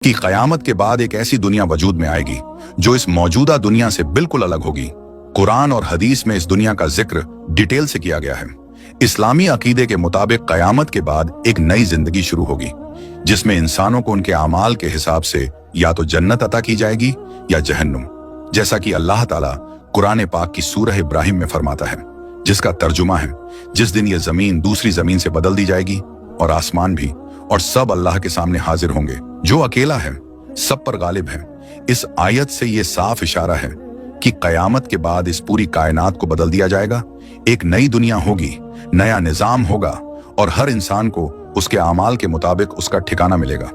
कि क़यामत के बाद एक ऐसी दुनिया वजूद में आएगी जो इस मौजूदा दुनिया से बिल्कुल अलग होगी। कुरान और हदीस में इस दुनिया का जिक्र डिटेल से किया गया है। इस्लामी अकीदे के मुताबिक क़यामत के बाद एक नई जिंदगी शुरू होगी जिसमें इंसानों को उनके अमाल के हिसाब से या तो जन्नत अता की जाएगी या जहन्नुम, जैसा कि अल्लाह ताला कुरान पाक की सूरह इब्राहिम में फरमाता है, जिसका तर्जुमा है, जिस दिन ये जमीन दूसरी जमीन से बदल दी जाएगी और आसमान भी, और सब अल्लाह के सामने हाजिर होंगे। जो अकेला है सब पर गालिब है। इस आयत से ये साफ इशारा है कि क़यामत के बाद इस पूरी कायनात को बदल दिया जाएगा। एक नई दुनिया होगी, नया निजाम होगा और हर इंसान को उसके अमाल के मुताबिक उसका ठिकाना मिलेगा।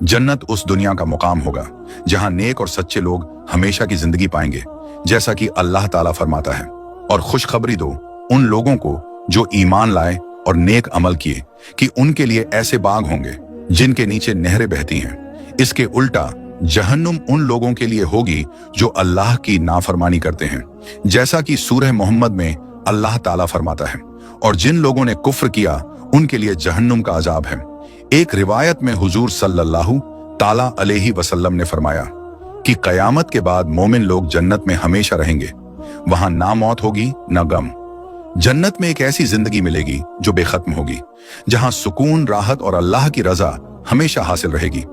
जन्नत उस दुनिया का मुकाम होगा जहां नेक और सच्चे लोग हमेशा की जिंदगी पाएंगे, जैसा कि अल्लाह ताला फरमाता है। और खुशखबरी दो उन लोगों को जो ईमान लाए और नेक अमल किए कि उनके लिए ऐसे बाग होंगे जिनके नीचे नहरें बहती हैं। इसके उल्टा जहन्नुम उन लोगों के लिए होगी जो अल्लाह की नाफरमानी करते हैं, जैसा कि सूरह मोहम्मद में अल्लाह ताला फरमाता है। और जिन लोगों ने कुफ्र किया उनके लिए जहन्नुम का अजाब है। एक रिवायत में हुजूर सल्लल्लाहु ताला अलैहि वसल्लम ने फरमाया कि क़यामत के बाद मोमिन लोग जन्नत में हमेशा रहेंगे। वहां ना मौत होगी ना गम। जन्नत में एक ऐसी जिंदगी मिलेगी जो बेखत्म होगी, जहां सुकून, राहत और अल्लाह की रजा हमेशा हासिल रहेगी।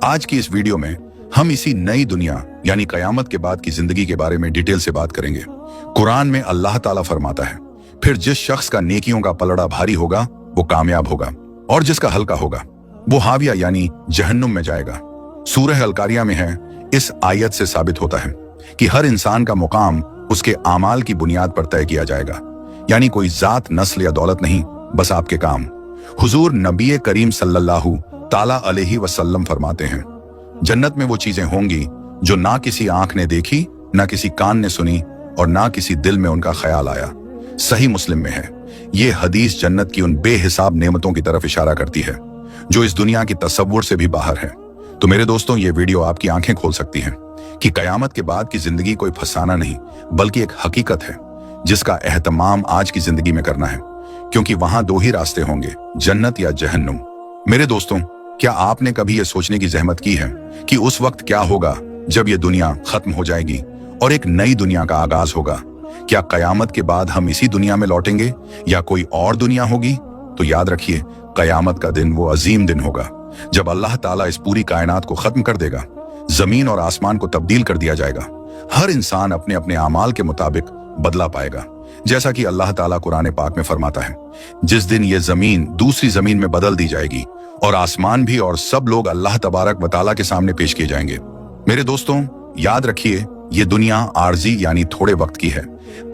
आज की इस वीडियो में हम इसी नई दुनिया यानी क़यामत के बाद की जिंदगी के बारे में डिटेल से बात करेंगे। कुरान में अल्लाह ताला फरमाता है, फिर जिस शख्स का नेकियों का पलड़ा भारी होगा वो कामयाब होगा और जिसका हल्का होगा वो हाविया यानी जहन्नुम में जाएगा। सूरह अल-कारिया में है, इस आयत से साबित होता है कि हर इंसान का मुकाम उसके आमाल की बुनियाद पर तय किया जाएगा, यानी कोई जात, नस्ल या दौलत नहीं, बस आपके काम। हुजूर नबी करीम सल्लल्लाहु ताला अलैहि वसल्लम फरमाते हैं, जन्नत में वो चीजें होंगी जो ना किसी आंख ने देखी, ना किसी कान ने सुनी और ना किसी दिल में उनका ख्याल आया। सही मुस्लिम में है। ये हदीस जन्नत की उन बेहिसाब नेमतों की तरफ इशारा करती है जो इस दुनिया की तसव्वुर से भी बाहर है। तो मेरे दोस्तों, ये वीडियो आपकी आंखें खोल सकती है कि क़यामत के बाद की जिंदगी कोई फसाना नहीं बल्कि एक हकीकत है जिसका एहतमाम आज की जिंदगी में करना है, क्योंकि वहां दो ही रास्ते होंगे, जन्नत या जहन्नुम। मेरे दोस्तों, क्या आपने कभी यह सोचने की जहमत की है कि उस वक्त क्या होगा जब यह दुनिया खत्म हो जाएगी और एक नई दुनिया का आगाज होगा? क्या क़यामत के बाद हम इसी दुनिया में लौटेंगे या कोई और दुनिया होगी? तो याद रखिए, क़यामत का दिन वो अजीम दिन होगा जब अल्लाह ताला इस पूरी कायनात को खत्म कर देगा। जमीन और आसमान को तब्दील कर दिया जाएगा। हर इंसान अपने अपने अमाल के मुताबिक बदला पाएगा, जैसा कि अल्लाह ताला कुरान पाक में फरमाता है, जिस दिन ये जमीन दूसरी जमीन में बदल दी जाएगी और आसमान भी, और सब लोग अल्लाह तबारक व तआला के सामने पेश किए जाएंगे। मेरे दोस्तों, याद रखिए, ये दुनिया आर्जी यानी थोड़े वक्त की है।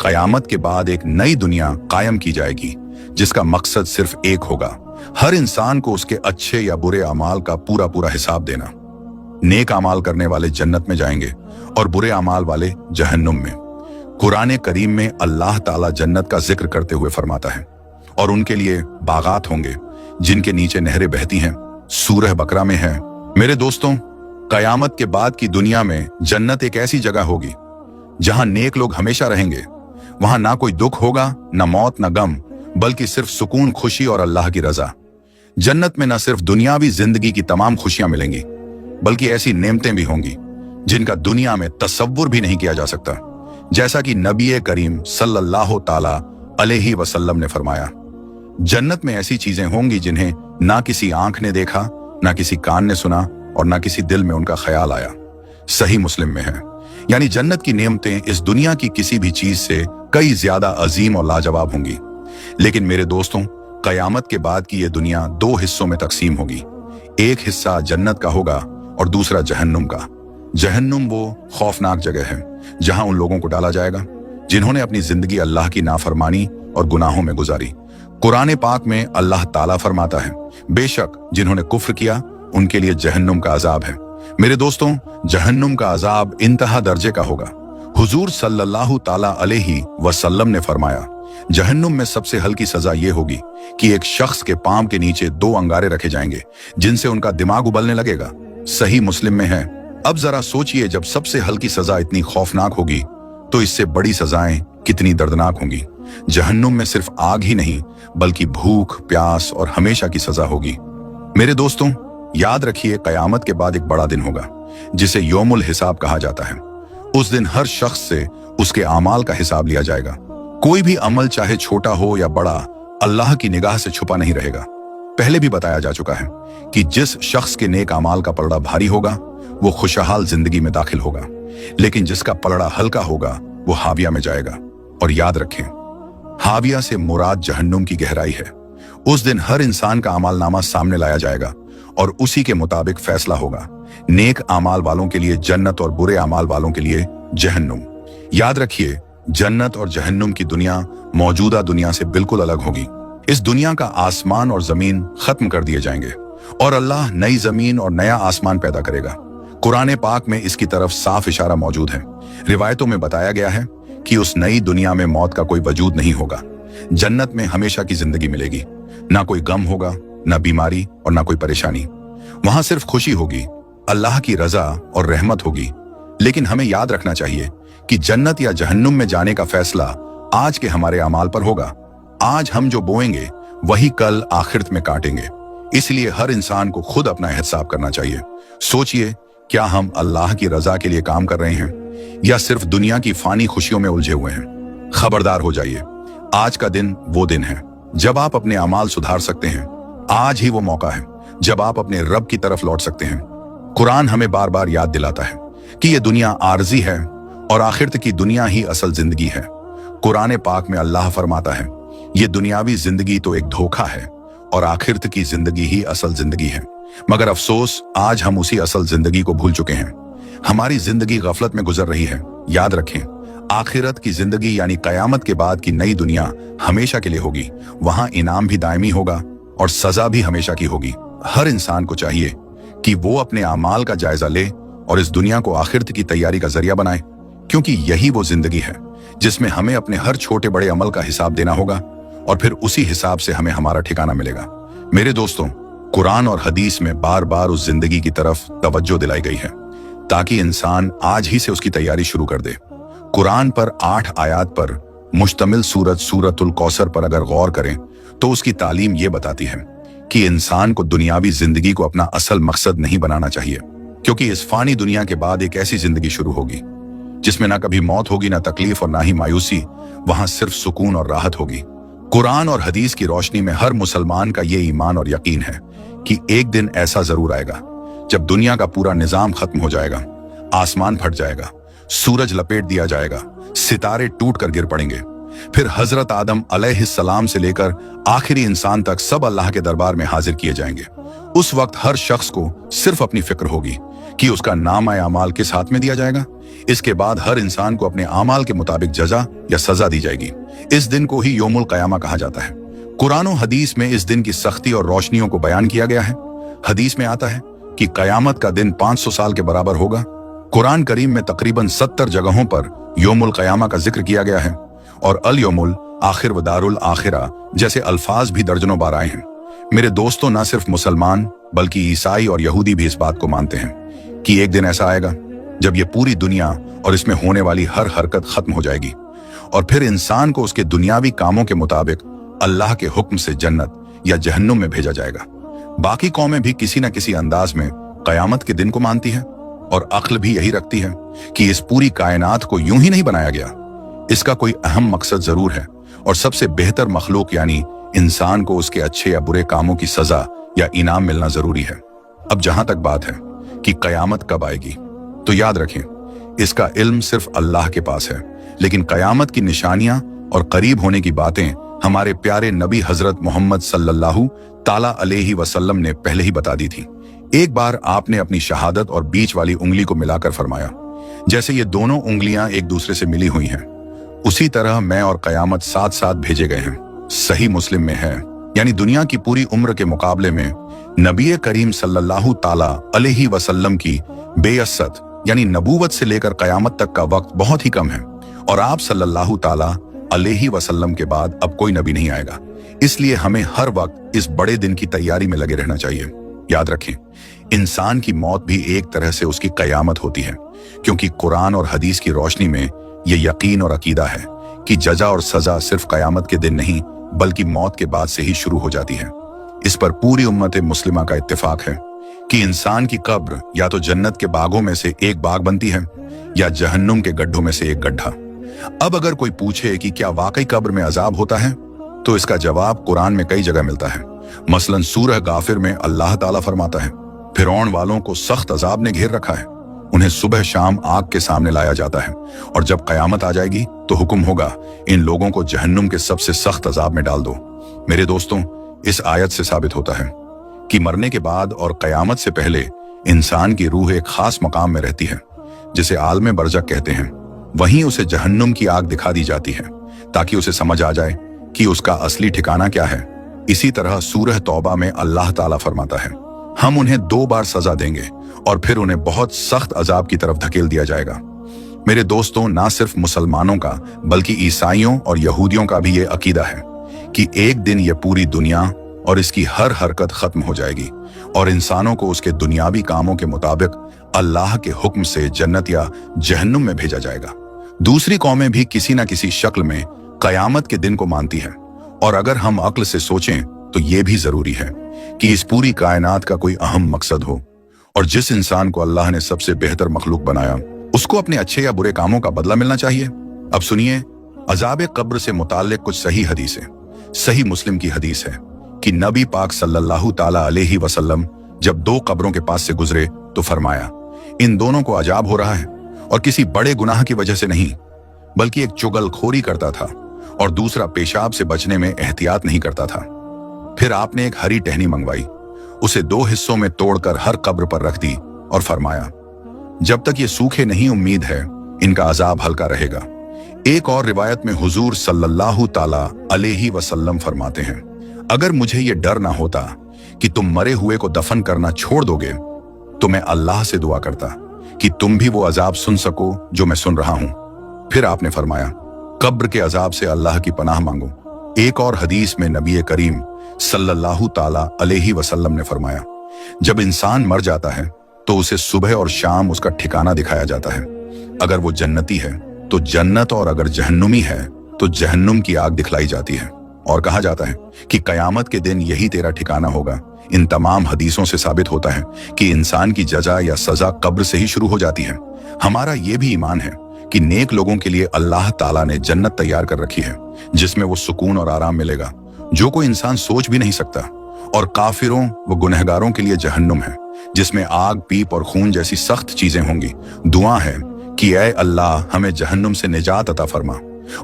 क़यामत के बाद एक नई दुनिया कायम की जाएगी जिसका मकसद सिर्फ एक होगा, हर इंसान को उसके अच्छे या बुरे अमाल का पूरा पूरा हिसाब देना। नेक अमाल करने वाले जन्नत में जाएंगे और बुरे अमाल वाले जहन्नुम में। कुरान करीम में अल्लाह ताला जन्नत का जिक्र करते हुए फरमाता है, और उनके लिए बागात होंगे जिनके नीचे नहरें बहती हैं। सूरह बकरा में है। मेरे दोस्तों, क़यामत के बाद की दुनिया में जन्नत एक ऐसी जगह होगी जहां नेक लोग हमेशा रहेंगे। वहां ना कोई दुख होगा, ना मौत, ना गम, बल्कि सिर्फ सुकून, खुशी और अल्लाह की रजा। जन्नत में न सिर्फ दुनियावी जिंदगी की तमाम खुशियां मिलेंगी बल्कि ऐसी नेमतें भी होंगी जिनका दुनिया में तसव्वुर भी नहीं किया जा सकता, जैसा कि नबी करीम सल्लल्लाहु ताला अलैहि वसल्लम ने फरमाया, जन्नत में ऐसी चीजें होंगी जिन्हें ना किसी आंख ने देखा, ना किसी कान ने सुना और ना किसी दिल में उनका ख्याल आया। सही मुस्लिम में है। यानी जन्नत की नेमतें इस दुनिया की किसी भी चीज से कई ज्यादा अजीम और लाजवाब होंगी। लेकिन मेरे दोस्तों, क़यामत के बाद की यह दुनिया दो हिस्सों में तकसीम होगी। एक हिस्सा जन्नत का होगा और दूसरा जहन्नुम का। जहन्नुम वो खौफनाक जगह है जहां उन लोगों को डाला जाएगा जिन्होंने अपनी जिंदगी अल्लाह की नाफरमानी और गुनाहों में गुजारी। कुरान पाक में अल्लाह ताला फरमाता है, बेशक जिन्होंने कुफ्र किया उनके लिए जहन्नुम का अजाब है। मेरे दोस्तों, जहन्नुम का अजाब इंतहा दर्जे का होगा। हुजूर सल्लल्लाहु ताला अलैहि वसल्लम ने फरमाया, जहन्नुम में सबसे हल्की सजा ये होगी कि एक शख्स के पांव के नीचे दो अंगारे रखे जाएंगे जिनसे उनका दिमाग उबलने लगेगा। सही मुस्लिम में है। अब जरा सोचिए, जब सबसे हल्की सजा इतनी खौफनाक होगी तो इससे बड़ी सजाएं कितनी दर्दनाक होंगी। जहन्नुम में सिर्फ आग ही नहीं बल्कि भूख, प्यास और हमेशा की सजा होगी। मेरे दोस्तों, याद रखिए, कयामत के बाद एक बड़ा दिन होगा जिसे यौमुल हिसाब कहा जाता है। उस दिन हर शख्स से उसके आमाल का हिसाब लिया जाएगा। कोई भी अमल चाहे छोटा हो या बड़ा, अल्लाह की निगाह से छुपा नहीं रहेगा। पहले भी बताया जा चुका है कि जिस शख्स के नेक अमाल का पलड़ा भारी होगा वो खुशहाल जिंदगी में दाखिल होगा, लेकिन जिसका पलड़ा हल्का होगा वो हाविया में जाएगा। और याद रखें, हाविया से मुराद जहन्नुम की गहराई है। उस दिन हर इंसान का अमालनामा सामने लाया जाएगा और उसी के मुताबिक फैसला होगा। नेक अमाल वालों के लिए जन्नत और बुरे अमाल वालों के लिए जहन्नुम। याद रखिए, जन्नत और जहन्नुम की दुनिया मौजूदा दुनिया से बिल्कुल अलग होगी। इस दुनिया का आसमान और जमीन खत्म कर दिए जाएंगे और अल्लाह नई जमीन और नया आसमान पैदा करेगा। कुरान पाक में इसकी तरफ साफ इशारा मौजूद है। रिवायतों में बताया गया है कि उस नई दुनिया में मौत का कोई वजूद नहीं होगा। जन्नत में हमेशा की जिंदगी मिलेगी, ना कोई गम होगा, ना बीमारी और ना कोई परेशानी। वहां सिर्फ खुशी होगी, अल्लाह की रजा और रहमत होगी। लेकिन हमें याद रखना चाहिए कि जन्नत या जहन्नुम में जाने का फैसला आज के हमारे अमाल पर होगा। आज हम जो बोएंगे वही कल आखिरत में काटेंगे। इसलिए हर इंसान को खुद अपना हिसाब करना चाहिए। सोचिए, क्या हम अल्लाह की रजा के लिए काम कर रहे हैं या सिर्फ दुनिया की फानी खुशियों में उलझे हुए हैं? खबरदार हो जाइए, आज का दिन वो दिन है जब आप अपने अमाल सुधार सकते हैं। आज ही वो मौका है जब आप अपने रब की तरफ लौट सकते हैं। कुरान हमें बार बार याद दिलाता है कि ये दुनिया आर्जी है और आखिरत की दुनिया ही असल जिंदगी है। कुरान पाक में अल्लाह फरमाता है, ये दुनियावी जिंदगी तो एक धोखा है और आखिरत की जिंदगी ही असल जिंदगी है। मगर अफसोस, आज हम उसी असल जिंदगी को भूल चुके हैं। हमारी जिंदगी गफलत में गुजर रही है। याद रखें, आखिरत की जिंदगी यानी कयामत के बाद की नई दुनिया हमेशा के लिए होगी। वहां इनाम भी दायमी होगा और सजा भी हमेशा की होगी। हर इंसान को चाहिए कि वो अपने अमाल का जायजा ले और इस दुनिया को आखिरत की तैयारी का जरिया बनाए, क्योंकि यही वो जिंदगी है जिसमें हमें अपने हर छोटे बड़े अमल का हिसाब देना होगा और फिर उसी हिसाब से हमें हमारा ठिकाना मिलेगा। मेरे दोस्तों, कुरान और हदीस में बार बार उस जिंदगी की तरफ तवज्जो दिलाई गई है ताकि इंसान आज ही से उसकी तैयारी शुरू कर दे। कुरान पर 8 आयात पर मुश्तमिल सूरतुल कौसर पर अगर गौर करें तो उसकी तालीम ये बताती है कि इंसान को दुनियावी जिंदगी को अपना असल मकसद नहीं बनाना चाहिए, क्योंकि इस फानी दुनिया के बाद एक ऐसी जिंदगी शुरू होगी जिसमें ना कभी मौत होगी, ना तकलीफ और ना ही मायूसी। वहां सिर्फ सुकून और राहत होगी। कुरान और हदीस की रोशनी में हर मुसलमान का ये ईमान और यकीन है कि एक दिन ऐसा जरूर आएगा जब दुनिया का पूरा निजाम खत्म हो जाएगा, आसमान फट जाएगा, सूरज लपेट दिया जाएगा, सितारे टूट कर गिर पड़ेंगे। फिर हजरत आदम अलैहिस्सलाम से लेकर आखिरी इंसान तक सब अल्लाह के दरबार में हाजिर किए जाएंगे। उस वक्त हर शख्स को सिर्फ अपनी फिक्र होगी कि उसका नामा अमाल किस हाथ में दिया जाएगा। इसके बाद हर इंसान को अपने अमाल के मुताबिक जजा या सजा दी जाएगी। इस दिन को ही यौमुल क़यामा कहा जाता है। कुरान और हदीस में इस दिन की सख्ती और रोशनियों को बयान किया गया है। हदीस में आता है कि क़यामत का दिन 500 साल के बराबर होगा। कुरान करीम में तकरीबन 70 जगहों पर यौमुल क़यामा का जिक्र किया गया है और अल यौमुल आखिर व दारुल आखिरा जैसे अल्फाज भी दर्जनों बार आए हैं। मेरे दोस्तों, न सिर्फ मुसलमान बल्कि ईसाई और यहूदी भी इस बात को मानते हैं कि एक दिन ऐसा आएगा जब ये पूरी दुनिया और इसमें होने वाली हर हरकत खत्म हो जाएगी और फिर इंसान को उसके दुनियावी कामों के मुताबिक अल्लाह के हुक्म से जन्नत या जहन्नुम में भेजा जाएगा। बाकी कौमें भी किसी न किसी अंदाज में कयामत के दिन को मानती है और अक्ल भी यही रखती है कि इस पूरी कायनात को यूं ही नहीं बनाया गया। इसका कोई अहम मकसद जरूर है और सबसे बेहतर मखलूक यानी इंसान को उसके अच्छे या बुरे कामों की सजा या इनाम मिलना जरूरी है। अब जहां तक बात है कि कयामत कब आएगी, तो याद रखें, इसका इल्म सिर्फ अल्लाह के पास है, लेकिन कयामत की निशानियां और करीब होने की बातें हमारे प्यारे नबी हजरत मोहम्मद सल्लल्लाहु ताला अलैहि वसल्लम ने पहले ही बता दी थी। एक बार आपने अपनी शहादत और बीच वाली उंगली को मिलाकर फरमाया, जैसे ये दोनों उंगलियां एक दूसरे से मिली हुई हैं, उसी तरह मैं और कयामत साथ साथ भेजे गए हैं। सही मुस्लिम में है, यानी दुनिया की पूरी उम्र के मुकाबले में नबी करीम सल्लल्लाहु ताला अलैहि वसल्लम की बेअसत यानी नबूवत से लेकर कयामत तक का वक्त बहुत ही कम है और आप सल्लल्लाहु ताला अलैहि वसल्लम के बाद अब कोई नबी नहीं आएगा। इसलिए हमें हर वक्त इस बड़े दिन की तैयारी में लगे रहना चाहिए। याद रखें, इंसान की मौत भी एक तरह से उसकी कयामत होती है, क्योंकि कुरान और हदीस की रोशनी में यह यकीन और अकीदा है कि जजा और सजा सिर्फ कयामत के दिन नहीं बल्कि मौत के बाद से ही शुरू हो जाती है। इस पर पूरी उम्मत मुस्लिमा का इत्तेफाक है कि इंसान की कब्र या तो जन्नत के बागों में से एक बाग बनती है या जहन्नुम के गड्ढों में से एक गड्ढा। अब अगर कोई पूछे कि क्या वाकई कब्र में अजाब होता है, तो इसका जवाब कुरान में कई जगह मिलता है। मसलन सूरह गाफिर में अल्लाह ताला फरमाता है, फिरौन वालों को सख्त अजाब ने घेर रखा है, उन्हें सुबह शाम आग के सामने लाया जाता है, और जब कयामत आ जाएगी तो हुक्म होगा, इन लोगों को जहन्नुम के सबसे सख्त अजाब में डाल दो। मेरे दोस्तों, इस आयत से साबित होता है कि मरने के बाद और कयामत से पहले इंसान की रूह एक खास मकाम में रहती है, जिसे आलम बरज़ख कहते हैं। वहीं उसे जहन्नुम की आग दिखा दी जाती है ताकि उसे समझ आ जाए कि उसका असली ठिकाना क्या है। इसी तरह सूरह तौबा में अल्लाह ताला फरमाता है, हम उन्हें 2 बार सजा देंगे और फिर उन्हें बहुत सख्त अजाब की तरफ धकेल दिया जाएगा। मेरे दोस्तों, ना सिर्फ मुसलमानों का बल्कि ईसाइयों और यहूदियों का भी ये अकीदा है कि एक दिन ये पूरी दुनिया और इसकी हर हरकत खत्म हो जाएगी और इंसानों को उसके दुनियावी कामों के मुताबिक अल्लाह के हुक्म से जन्नत या जहन्नुम में भेजा जाएगा। दूसरी कौमें भी किसी न किसी शक्ल में कयामत के दिन को मानती हैं, और अगर हम अक्ल से सोचें तो ये भी जरूरी है कि इस पूरी कायनात का कोई अहम मकसद हो, और जिस इंसान को अल्लाह ने सबसे बेहतर मखलूक बनाया उसको अपने अच्छे या बुरे कामों का बदला मिलना चाहिए। अब सुनिए अजाब कब्र से मुताल्लिक कुछ सही हदीसें। सही मुस्लिम की हदीस है कि नबी पाक सल्लल्लाहु ताला अलैहि वसल्लम जब 2 कब्रों के पास से गुजरे तो फरमाया, इन दोनों को अजाब हो रहा है, और किसी बड़े गुनाह की वजह से नहीं, बल्कि एक चुगलखोरी करता था और दूसरा पेशाब से बचने में एहतियात नहीं करता था। फिर आपने एक हरी टहनी मंगवाई, उसे 2 हिस्सों में तोड़कर हर कब्र पर रख दी और फरमाया, जब तक ये सूखे नहीं उम्मीद है इनका अजाब हल्का रहेगा। एक और रिवायत में हुजूर सल्लल्लाहु ताला अलैहि वसल्लम फरमाते हैं, अगर मुझे ये डर ना होता कि तुम मरे हुए को दफन करना छोड़ दोगे तो मैं अल्लाह से दुआ करता कि तुम भी वो अजाब सुन सको जो मैं सुन रहा हूं। फिर आपने फरमाया, कब्र के अजाब से अल्लाह की पनाह मांगो। एक और हदीस में नबी करीम सल्लल्लाहु ताला अलैहि वसल्लम ने फरमाया, जब इंसान मर जाता है तो उसे सुबह और शाम उसका ठिकाना दिखाया जाता है। अगर वो जन्नती है तो जन्नत, और अगर जहन्नुमी है तो जहन्नुम की आग दिखलाई जाती है, और कहा जाता है कि कयामत के दिन यही तेरा ठिकाना होगा। इन तमाम हदीसों से साबित होता है कि इंसान की जजा या सजा कब्र से ही शुरू हो जाती है। हमारा ये भी ईमान है कि नेक लोगों के लिए अल्लाह ताला ने जन्नत तैयार कर रखी है, जिसमें वो सुकून और आराम मिलेगा जो कोई इंसान सोच भी नहीं सकता, और काफिरों व गुनहगारों के लिए जहन्नुम है, जिसमें आग, पीप और खून जैसी सख्त चीजें होंगी। दुआ है कि ऐ अल्लाह हमें जहन्नुम से निजात अता फरमा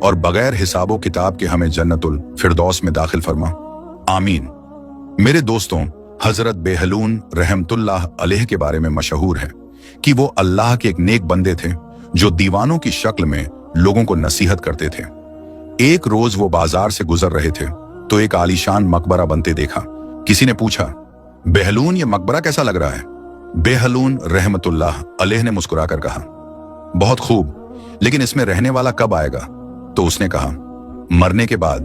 और बगैर हिसाबो किताब के हमें जन्नतुल फिरदौस में दाखिल फरमा। आमीन। मेरे दोस्तों, हजरत बेहलून रहमतुल्लाह अलैह के बारे में मशहूर है कि वो अल्लाह के एक नेक बंदे थे जो दीवानों की शक्ल में लोगों को नसीहत करते थे। एक रोज वो बाजार से गुजर रहे थे तो एक आलीशान मकबरा बनते देखा। किसी ने पूछा, बेहलून ये मकबरा कैसा लग रहा है? बेहलून रहमतुल्लाह अलैह ने मुस्कुराकर कहा, बहुत खूब, लेकिन इसमें रहने वाला कब आएगा? तो उसने कहा, मरने के बाद।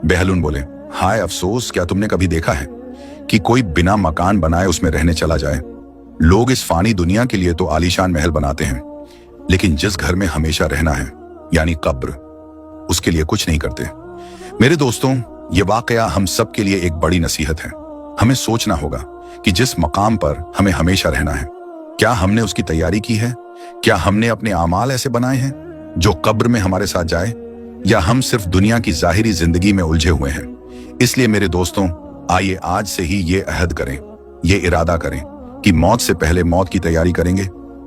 बेहलून बोले, हाय अफसोस, क्या तुमने कभी देखा है कि कोई बिना मकान बनाए उसमें रहने चला जाए? लोग इस फानी दुनिया के लिए तो आलीशान महल बनाते हैं, लेकिन जिस घर में हमेशा रहना है यानी कब्र, उसके लिए कुछ नहीं करते। मेरे दोस्तों, ये वाकया हम सब के लिए एक बड़ी नसीहत है। हमें सोचना होगा कि जिस मकाम पर हमें हमेशा रहना है, क्या हमने उसकी तैयारी की है? क्या हमने अपने आमाल ऐसे बनाए हैं जो कब्र में हमारे साथ जाए, या हम सिर्फ दुनिया की जाहिरी जिंदगी में उलझे हुए हैं? इसलिए मेरे दोस्तों, आइए आज से ही ये अहद करें, ये इरादा करें कि मौत से पहले मौत की तैयारी करेंगे,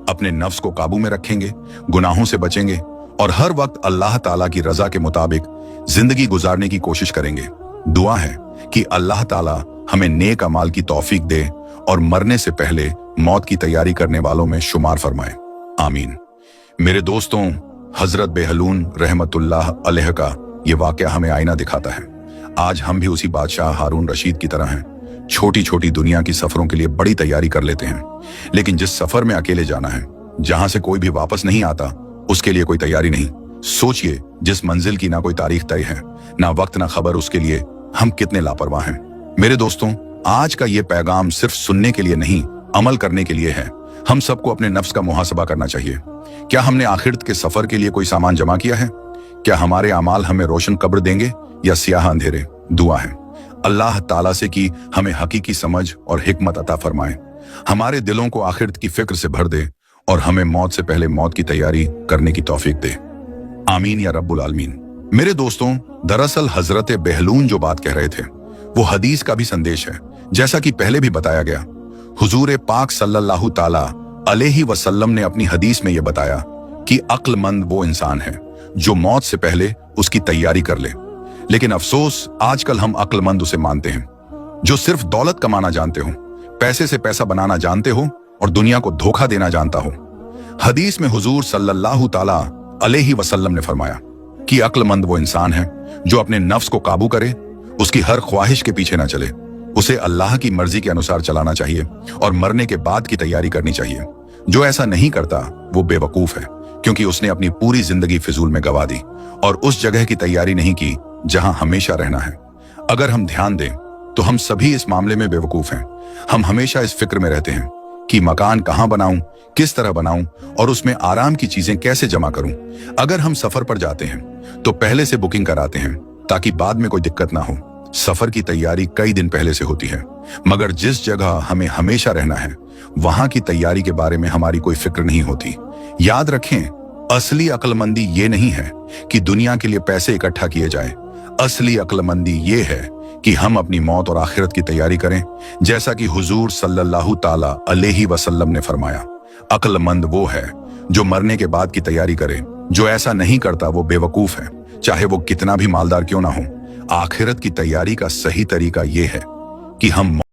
अपने नफ्स को काबू में रखेंगे, गुनाहों से बचेंगे और हर वक्त अल्लाह ताला की रजा के मुताबिक जिंदगी गुजारने की कोशिश करेंगे। दुआ है कि अल्लाह ताला हमें नेक अमाल की तौफीक दे और मरने से पहले मौत की तैयारी करने वालों में शुमार फरमाए। आमीन। मेरे दोस्तों, हजरत बेहलून रहमतुल्लाह अलैह का ये वाकया हमें आईना दिखाता है। आज हम भी उसी बादशाह हारून रशीद की तरह हैं। छोटी छोटी दुनिया की सफरों के लिए बड़ी तैयारी कर लेते हैं, लेकिन जिस सफर में अकेले जाना है, जहां से कोई भी वापस नहीं आता, उसके लिए कोई तैयारी नहीं। सोचिए, जिस मंजिल की ना कोई तारीख तय है, ना वक्त ना खबर, उसके लिए हम कितने लापरवाह हैं। मेरे दोस्तों, आज का ये पैगाम सिर्फ सुनने के लिए नहीं, अमल करने के लिए है। हम सबको अपने नफ्स का मुहासबा करना चाहिए। क्या हमने आखिरत के सफर के लिए कोई सामान जमा किया है? क्या हमारे अमाल हमें रोशन कब्र देंगे या सियाह अंधेरे? दुआ है अल्लाह ताला से कि हमें हकीकी समझ और हिकमत अता फरमाए। हमारे दिलों को आखिरत की फिक्र से भर दे और हमें मौत से पहले मौत की तैयारी करने की तौफीक दे। आमीन या रब्बुल आलमीन। मेरे दोस्तों, दरअसल हजरत बेहलून जो बात कह रहे थे वो हदीस का भी संदेश है। जैसा कि पहले भी बताया गया, हुजूर पाक सल्लल्लाहु ताला अलैहि वसल्लम ने अपनी हदीस में यह बताया कि अक्लमंद वो इंसान है जो मौत से पहले उसकी तैयारी कर ले। लेकिन अफसोस, आजकल हम अक्लमंद उसे मानते हैं जो सिर्फ दौलत कमाना जानते हो, पैसे से पैसा बनाना जानते हो और दुनिया को धोखा देना जानता हो। हदीस में हुजूर सल्लल्लाहु ताला अलैहि वसल्लम ने फरमाया कि अक्लमंद वो इंसान है जो अपने नफ्स को काबू करे, उसकी हर ख्वाहिश के पीछे ना चले, उसे अल्लाह की मर्जी के अनुसार चलाना चाहिए और मरने के बाद की तैयारी करनी चाहिए। जो ऐसा नहीं करता वो बेवकूफ है, क्योंकि उसने अपनी पूरी जिंदगी फिजूल में गवा दी और उस जगह की तैयारी नहीं की जहां हमेशा रहना है। अगर हम ध्यान दें तो हम सभी इस मामले में बेवकूफ हैं। हम हमेशा इस फिक्र में रहते हैं कि मकान कहां बनाऊं, किस तरह बनाऊं और उसमें आराम की चीजें कैसे जमा करूं। अगर हम सफर पर जाते हैं तो पहले से बुकिंग कराते हैं ताकि बाद में कोई दिक्कत ना हो। सफर की तैयारी कई दिन पहले से होती है, मगर जिस जगह हमें हमेशा रहना है वहां की तैयारी के बारे में हमारी कोई फिक्र नहीं होती। याद रखें, असली अक्लमंदी ये नहीं है कि दुनिया के लिए पैसे इकट्ठा किए जाए। असली अक्लमंदी ये है कि हम अपनी मौत और आखिरत की तैयारी करें, जैसा कि हुजूर सल्लल्लाहु ताला अलैहि वसल्लम ने फरमाया। अक्लमंद वो है जो मरने के बाद की तैयारी करे। जो ऐसा नहीं करता वो बेवकूफ है, चाहे वो कितना भी मालदार क्यों ना हो। आखिरत की तैयारी का सही तरीका ये है कि हम